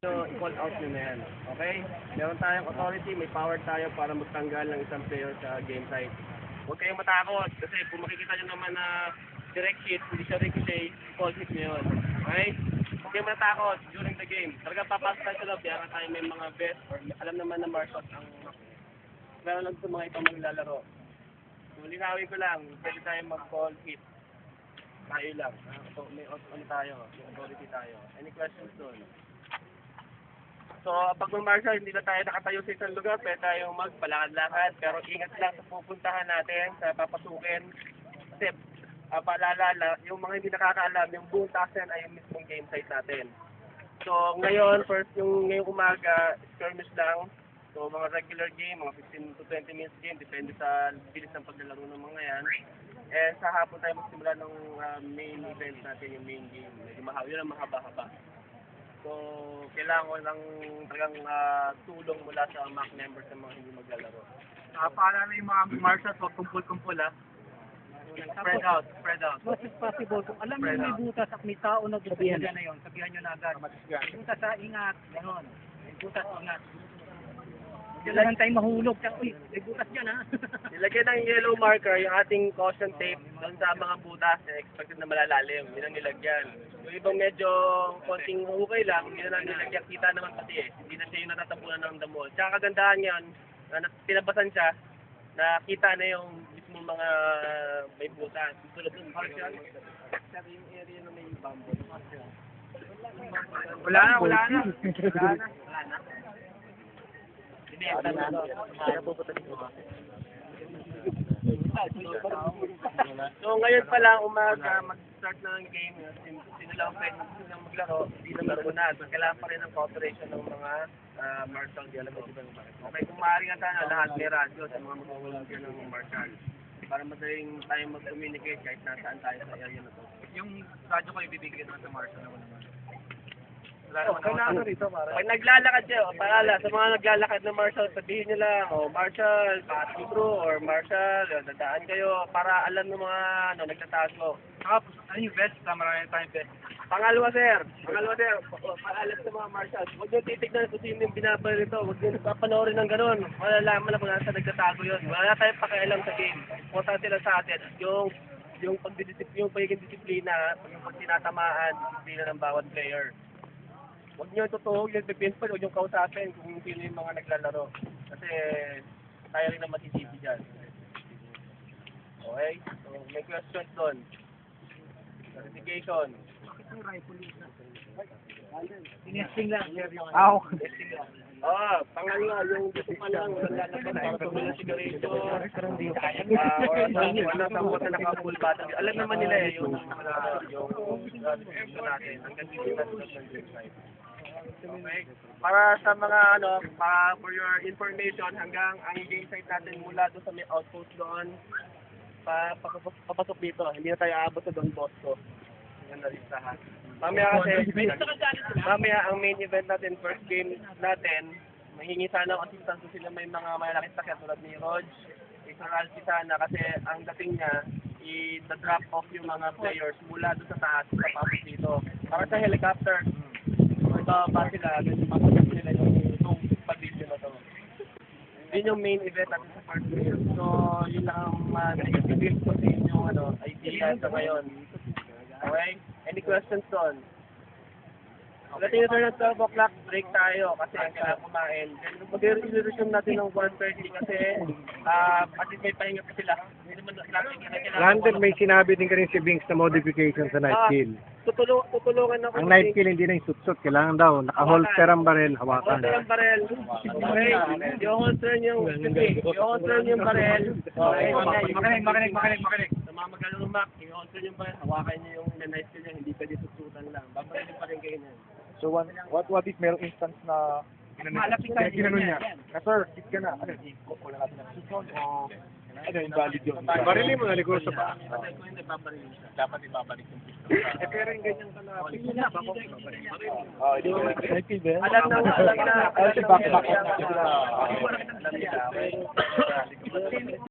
So, i-call out nyo na yan. Okay? Meron tayong authority, may power tayo para magtanggal ng isang player sa game site. Huwag kayong matakot kasi kung makikita nyo naman na direct hit, hindi siya ricochet, call hit nyo yun. Okay? Huwag kayong matakot during the game. Talaga papasok tayo sa loob, kaya tayo may mga best or alam naman na martial ang meron lang sa mga ibang maglalaro. So, linawin ko lang, pwede tayo mag-call hit. Tayo lang. So, may tayo, may authority tayo. Any questions doon? So, pag martial, hindi na tayo nakatayo sa isang lugar, pwede tayong magpalakad-lakad. Pero ingat lang sa pupuntahan natin, sa papasukin. Kasi, paalala, yung mga hindi nakakaalam, yung buong taxen ay yung mismong game site natin. So, ngayon, ngayong umaga, skirmish lang. So, mga regular game, mga 15 to 20 minutes game, depende sa bilis ng paglalaro ng mga yan. Eh, sa hapon tayo magsimula ng main event natin, yung main game. Medyo yun ang mahaba-haba. So, kailangan ko ng talagang tulong mula sa MAC members ng mga hindi maglalaro. Paalala yung mga marshals, huwag kumpul-kumpul ha. Spread out, spread out. As much as possible, kung alam nyo may butas at may tao na sabihan na yun, sabihan nyo na agad. Butas sa ingat, gano'n. May butas, ingat. Hindi lang tayo mahulog. Uy, may butas dyan ha. Nilagyan ng yellow marker yung ating caution tape doon sa mga butas na expected na malalalim. Yun ang nilagyan. Yung ibang medyo konting okay lang, yun ang nilagyan. Kita naman pati eh. Hindi na siya yung natatabunan ng damo. Tsaka kagandahan yan, na pinabasan siya, nakita na yung mismo mga may butas. Tulad ng partial, yung area na may bamboo. Wala na. Wala na. So ngayon pa lang umaga, mag-start na ng game. Sino lang pwede silang maglaro, hindi na marunad. Kailangan pa rin ng cooperation ng mga martial elements. Okay, kung maaari nga sana lahat may radyo sa mga mag-volunteer ng martial. Para madaling tayo mag-communicate kahit nasaan tayo sa area na to. Yung radyo ko ibibigay naman sa marshal na naman. Pag naglalakad kayo, paalala, sa mga naglalakad na martial, sabihin nyo lang, martial, pass through, or martial, dadaan kayo, para alam ng mga nagtatago. Tapos, ano yung best? Marami tayong best. Pangalawa, sir, paalam sa mga martials, huwag nyo titignan kung sino yung binabaril ito, huwag nyo papanoorin ng ganun, malalaman na kung nasa nagtatago yun. Wala tayong pakialam sa game, kung saan sila sa atin, yung pagiging disiplina, yung pag tinatamaan, disiplina ng bawat player. Huwag nyo tutuhog yung defense pa, huwag nyo kausapin kung sino yung mga naglalaro. Kasi tayo rin na matititi dyan. Okay? So, may questions doon. Clarification. Tinesting lang. Pangalawa, yung gusto pa lang, naglalakad para tumulong ng sigarilyo. Or wala sa mga naka-full battery. Alam naman nila eh, yung natin, ang kandiditas ng game site. Okay? Para sa mga for your information, hanggang ang game site natin mula doon sa may outpost doon, papasok dito. Hindi na tayo aabot sa Don Bosco. Yan na listahan. Mamaya ang main event natin, first game natin, mahingi sana ang assistance kung sila may mga malalaking sakyan tulad ni Rog, Ralphie sana kasi ang dating niya, i-drop off yung mga players mula doon sa taas, sa papasok dito. Para sa helicopter, pa sila, papasok nila yung pavilion na to. Yun yung main event natin sa first game. So, yun lang ang nag-build ko sa inyong idea sa ngayon. Okay? Any questions doon? Pagdating na ng 12 o'clock, break tayo kasi kailangan kumain. Mag-resume natin ng 1:30 kasi at least may pahinga pa sila. London, may sinabi din ka rin si Binks na modification sa night kill. Tutulungan ako. Ang night kill hindi na yung sutsot. Kailangan daw, naka-holster ang barel, hawakan. Holster ang barel. Okay? I-holster yung barel. Okay? Makinig. Sa mga maglalong Mac, i-holster yung barel. Hawakan niyo yung night kill niya. Hindi pwede sutsutan lang. Babalin pa rin kayo na. So, what if merong instance na ginanon niya? Sir, hit ka na. Ano, wala natin ang susunod o invalid yun. Barilin mo na liguro sa paa. Dapat ibabalik yung pistol. Pero yung ganyan ka na. Alam na. Back. Alam na.